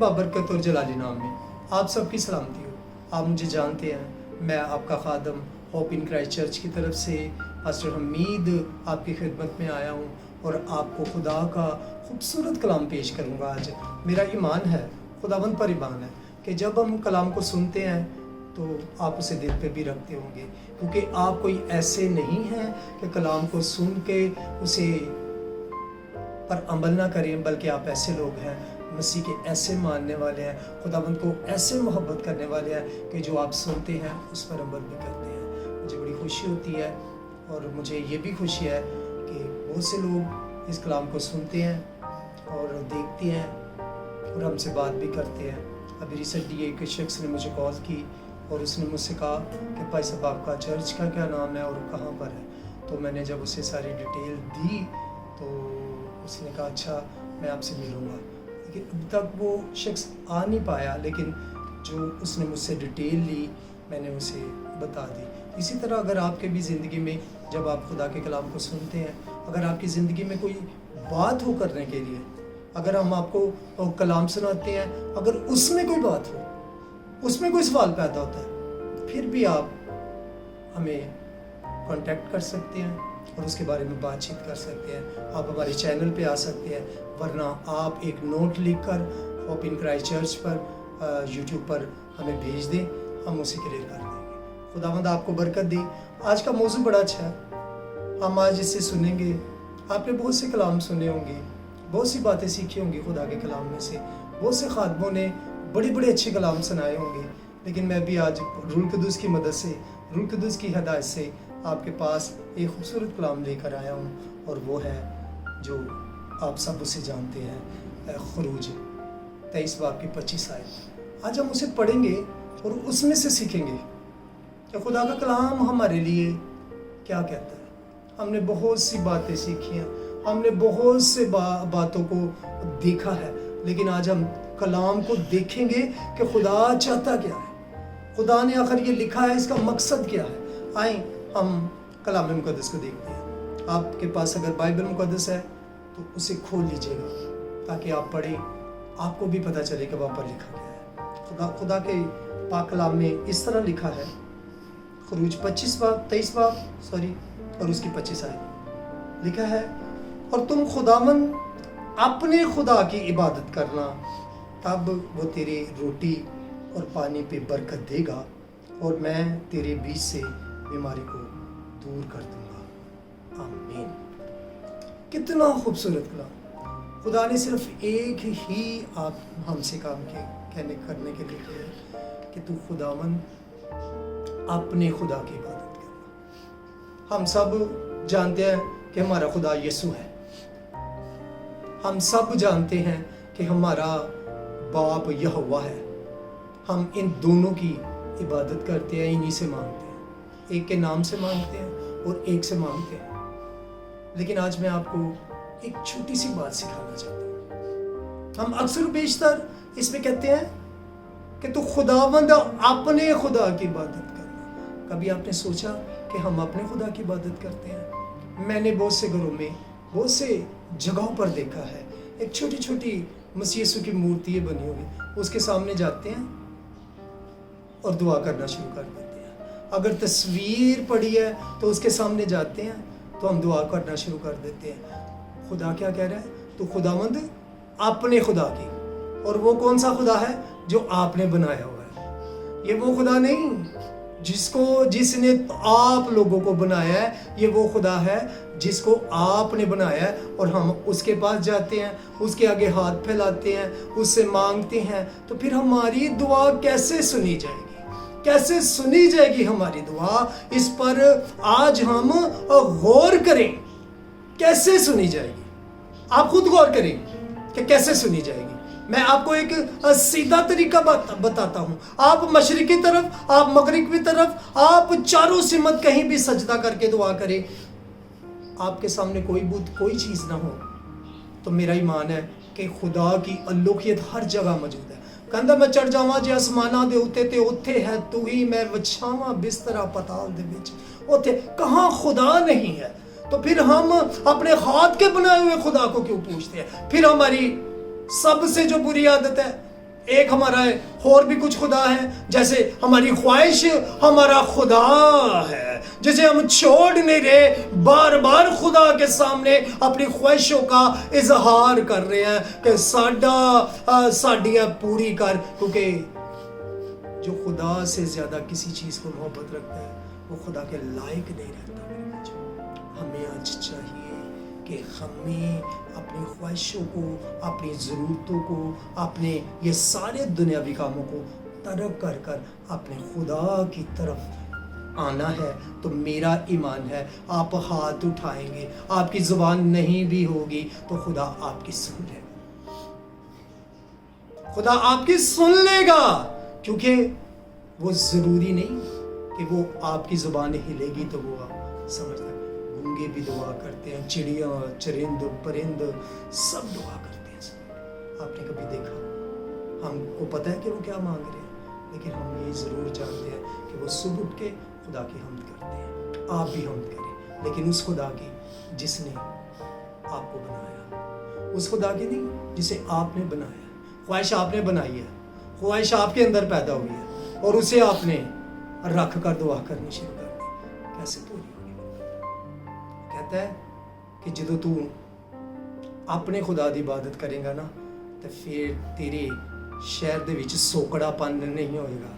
बाबरकत और जलाली नाम में आप सबकी सलामती हो। आप मुझे जानते हैं, मैं आपका खादम होप इन क्राइस्ट चर्च की तरफ से पास्टर हमीद आपकी खिदमत में आया हूँ और आपको खुदा का खूबसूरत कलाम पेश करूँगा। आज मेरा ईमान है, खुदावंद पर ईमान है कि जब हम कलाम को सुनते हैं तो आप उसे दिल पे भी रखते होंगे, क्योंकि आप कोई ऐसे नहीं हैं कि कलाम को सुन के उसे पर अमल ना करें, बल्कि आप ऐसे लोग हैं, मसीह के ऐसे मानने वाले हैं, खुदावंद को ऐसे मोहब्बत करने वाले हैं कि जो आप सुनते हैं उस पर अमल भी करते हैं। मुझे बड़ी खुशी होती है और मुझे ये भी खुशी है कि बहुत से लोग इस कलाम को सुनते हैं और देखते हैं और हमसे बात भी करते हैं। अभी रिसेंटली एक शख्स ने मुझे कॉल की और उसने मुझसे कहा कि भाई साहब आपका चर्च का क्या नाम है और कहाँ पर है। तो मैंने जब उसे सारी डिटेल दी तो उसने कहा अच्छा मैं आपसे मिलूँगा, लेकिन अभी तक वो शख्स आ नहीं पाया, लेकिन जो उसने मुझसे डिटेल ली मैंने उसे बता दी। इसी तरह अगर आपके भी ज़िंदगी में जब आप खुदा के कलाम को सुनते हैं, अगर आपकी ज़िंदगी में कोई बात हो करने के लिए, अगर हम आपको कलाम सुनाते हैं, अगर उसमें कोई बात हो, उसमें कोई सवाल पैदा होता है, फिर भी आप हमें कांटेक्ट कर सकते हैं और उसके बारे में बातचीत कर सकते हैं। आप हमारे चैनल पे आ सकते हैं, वरना आप एक नोट लिखकर होप इन क्राइस्ट चर्च पर यूट्यूब पर हमें भेज दें, हम उसे क्लियर कर देंगे। खुदावंद आपको बरकत दे। आज का मौजू बड़ा अच्छा है, हम आज इससे सुनेंगे। आपने बहुत से कलाम सुने होंगे, बहुत सी बातें सीखी होंगी खुदा के कलाम में से, बहुत से खादमों ने बड़े बड़े अच्छे कलाम सुनाए होंगे, लेकिन मैं भी आज रूह कुदूस की मदद से, रूह कुदूस की हिदायत से आपके पास एक खूबसूरत कलाम लेकर आया हूँ, और वो है जो आप सब उसे जानते हैं, खुरूज 23 बाब की 25 आयत। आज हम उसे पढ़ेंगे और उसमें से सीखेंगे कि खुदा का कलाम हमारे लिए क्या कहता है। हमने बहुत सी बातें सीखी हैं, हमने बहुत से बातों को देखा है, लेकिन आज हम कलाम को देखेंगे कि खुदा चाहता क्या है, खुदा ने आखिर ये लिखा है, इसका मकसद क्या है। आए हम कलाम मुक़द्दस को देखते हैं। आपके पास अगर बाइबल मुक़द्दस है तो उसे खोल लीजिएगा ताकि आप पढ़ें, आपको भी पता चले कि वहाँ पर लिखा क्या है। खुदा के पाक कलाम में इस तरह लिखा है, खुरूज 23 बाब और उसकी 25 आयत लिखा है, और तुम खुदावन अपने खुदा की इबादत करना, तब वो तेरे रोटी और पानी पे बरकत देगा और मैं तेरे बीच से बीमारी को दूर कर दूंगा। आमीन। कितना खूबसूरत कलाम। खुदा ने सिर्फ एक ही आप हमसे काम करने के लिए किया कि तू खुदावन अपने खुदा की इबादत करना। हम सब जानते हैं कि हमारा खुदा यीशु है, हम सब जानते हैं कि हमारा बाप यहोवा है। हम इन दोनों की इबादत करते हैं, इन्हीं से मांगते हैं, एक के नाम से मांगते हैं और एक से मांगते हैं। लेकिन आज मैं आपको एक छोटी सी बात सिखाना चाहता हूँ। हम अक्सर बेशतर इसमें कहते हैं कि तू खुदावंद अपने खुदा की इबादत करना। कभी आपने सोचा कि हम अपने खुदा की इबादत करते हैं? मैंने बहुत से घरों में, बहुत से जगहों पर देखा है, एक छोटी छोटी मसीह यीशु की मूर्तियाँ बनी हुई, उसके सामने जाते हैं और दुआ करना शुरू कर देते हैं। अगर तस्वीर पड़ी है तो उसके सामने जाते हैं तो हम दुआ करना शुरू कर देते हैं। खुदा क्या कह रहा है? तो खुदावंद अपने खुदा की, और वो कौन सा खुदा है? जो आपने बनाया हुआ है। ये वो खुदा नहीं जिसने आप लोगों को बनाया है, ये वो खुदा है जिसको आपने बनाया है। और हम उसके पास जाते हैं, उसके आगे हाथ फैलाते हैं, उससे मांगते हैं, तो फिर हमारी दुआ कैसे सुनी जाएगी? कैसे सुनी जाएगी हमारी दुआ? इस पर आज हम गौर करें, कैसे सुनी जाएगी। आप खुद गौर करें कि कैसे सुनी जाएगी। मैं आपको एक सीधा तरीका बताता हूँ। आप मशरिक की तरफ, आप मगरिब की तरफ, आप चारों सिमत कहीं भी सजदा करके दुआ करें, आपके सामने कोई बुत, कोई चीज़ ना हो, तो मेरा ईमान है कि खुदा की अलोकियत हर जगह मौजूद है। कहता मैं चढ़ जावां जे आसमानां दे उत्ते ते उत्थे है तू ही, मैं विछावां बिस्तरा पताल दे विच उत्थे। कहाँ खुदा नहीं है? तो फिर हम अपने हाथ के बनाए हुए खुदा को क्यों पूछते हैं? फिर हमारी सबसे जो बुरी आदत है, ایک ہمارا ہے، اور بھی کچھ خدا ہے، جیسے ہماری خواہش ہمارا خدا ہے، جسے ہم چھوڑ نہیں رہے، بار بار خدا کے سامنے اپنی خواہشوں کا اظہار کر رہے ہیں کہ ساڈیاں پوری کر، کیونکہ جو خدا سے زیادہ کسی چیز کو محبت رکھتا ہے وہ خدا کے لائق نہیں رہتا۔ ہمیں آج چاہیے کہ ہمیں اپنی خواہشوں کو، اپنی ضرورتوں کو، اپنے یہ سارے دنیاوی کاموں کو ترک کر کر اپنے خدا کی طرف آنا ہے۔ تو میرا ایمان ہے آپ ہاتھ اٹھائیں گے، آپ کی زبان نہیں بھی ہوگی تو خدا آپ کی سن لے گا، خدا آپ کی سن لے گا، کیونکہ وہ ضروری نہیں کہ وہ آپ کی زبان ہلے گی تو وہ آپ سمجھتے ہیں۔ گونگے بھی دعا کرتے ہیں، چڑیاں، چرند، پرند سب دعا کرتے ہیں۔ آپ نے کبھی دیکھا؟ ہم کو پتہ ہے کہ وہ کیا مانگ رہے ہیں، لیکن ہم یہ ضرور جانتے ہیں کہ وہ صبح اٹھ کے خدا کی حمد کرتے ہیں۔ آپ بھی حمد کریں، لیکن اس خدا کی جس نے آپ کو بنایا، اس خدا کی نہیں جسے آپ نے بنایا۔ خواہش آپ نے بنائی ہے، خواہش آپ کے اندر پیدا ہوئی ہے، اور اسے آپ نے رکھ کر دعا کرنی شروع کر دی، کیسے پوری ہوگی؟ کہتا ہے کہ جدو تو اپنے خدا دی عبادت کرے گا نا تو پھر تیرے شہر دے وچ سوکڑا پن نہیں ہوئے گا،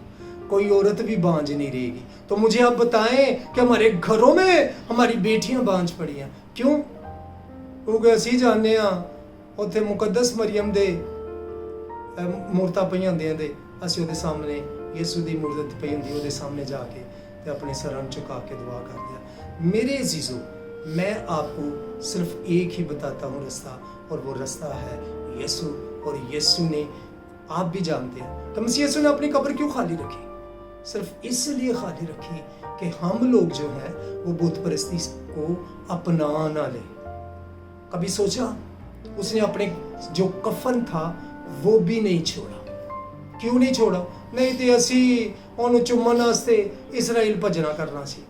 کوئی عورت بھی بانج نہیں رہے گی۔ تو مجھے آپ بتائیں کہ ہمارے گھروں میں ہماری بیٹیاں بانج پڑی ہیں، کیوں؟ کیونکہ اسی جاننے ہاں اتھے مقدس مریم دے مورتاں پئی ہوندیاں دے اسی وہ سامنے یسو دی مورت پئی ہوندی وہ سامنے جا کے تے اپنے سرن چکا کے دعا کر دیا۔ میرے عزیزو، میں آپ کو صرف ایک ہی بتاتا ہوں رستہ، اور وہ رستہ ہے یسوع۔ اور یسوع نے، آپ بھی جانتے ہیں کہ مسیح یسوع نے اپنی قبر کیوں خالی رکھی؟ صرف اس لیے خالی رکھی کہ ہم لوگ جو ہیں وہ بت پرستی کو اپنا نہ لیں۔ کبھی سوچا اس نے اپنے جو کفن تھا وہ بھی نہیں چھوڑا؟ کیوں نہیں چھوڑا؟ نہیں تے اسی انہوں چومن واسطے اسرائیل بھجنا کرنا سی۔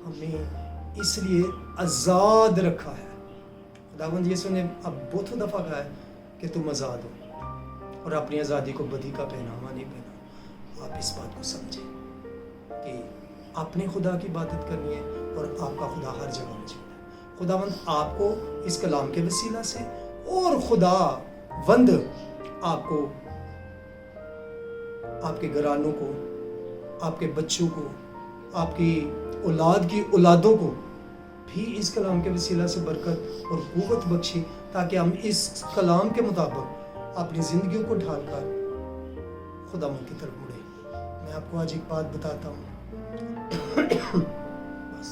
ہمیں اس لیے آزاد رکھا ہے۔ خداوند یسوع نے اب بہت دفعہ کہا ہے کہ تم آزاد ہو، اور اپنی آزادی کو بدی کا پہناوا نہیں پہنا۔ آپ اس بات کو سمجھیں کہ اپنے خدا کی عبادت کرنی ہے، اور آپ کا خدا ہر جگہ موجود ہے۔ خداوند آپ کو اس کلام کے وسیلہ سے، اور خداوند آپ کو، آپ کے گھرانوں کو، آپ کے بچوں کو، آپ کی اولاد کی اولادوں کو بھی اس کلام کے وسیلہ سے برکت اور قوت بخشی، تاکہ ہم اس کلام کے مطابق اپنی زندگیوں کو ڈھال کر خداوند کی طرف مڑے۔ میں آپ کو آج ایک بات بتاتا ہوں، بس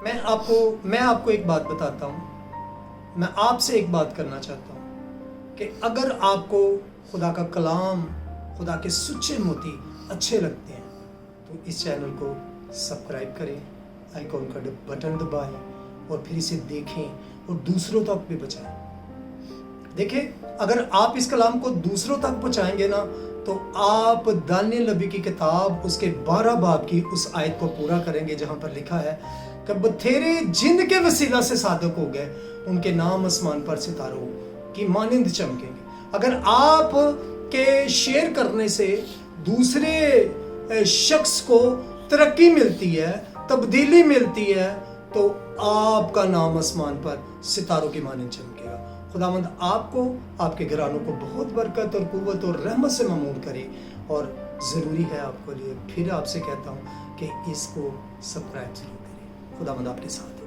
میں آپ کو ایک بات بتاتا ہوں، میں آپ سے ایک بات کرنا چاہتا ہوں کہ اگر آپ کو خدا کا کلام، خدا کے سچے موتی اچھے لگتے ہیں تو اس چینل کو سبسکرائب کریں، آئیکن کا بٹن دبائیں، اور پھر اسے دیکھیں اور دوسروں تک بھی پہنچائیں۔ دیکھیں، اگر آپ اس کلام کو دوسروں تک پہنچائیں گے نا تو آپ دانیل نبی کی کتاب اس کے 12 باب کی اس آیت کو پورا کریں گے جہاں پر لکھا ہے کہ بتھیرے جن کے وسیلہ سے صادق ہو گئے ان کے نام آسمان پر ستاروں کی مانند چمکیں گے۔ اگر آپ کے شیئر کرنے سے دوسرے شخص کو ترقی ملتی ہے، تبدیلی ملتی ہے، تو آپ کا نام آسمان پر ستاروں کی مانند چمکے گا۔ خداوند آپ کو، آپ کے گھرانوں کو بہت برکت اور قوت اور رحمت سے ممنون کرے، اور ضروری ہے آپ کو لیے پھر آپ سے کہتا ہوں کہ اس کو سبسکرائب ضرور کریں۔ خداوند آپ کے ساتھ۔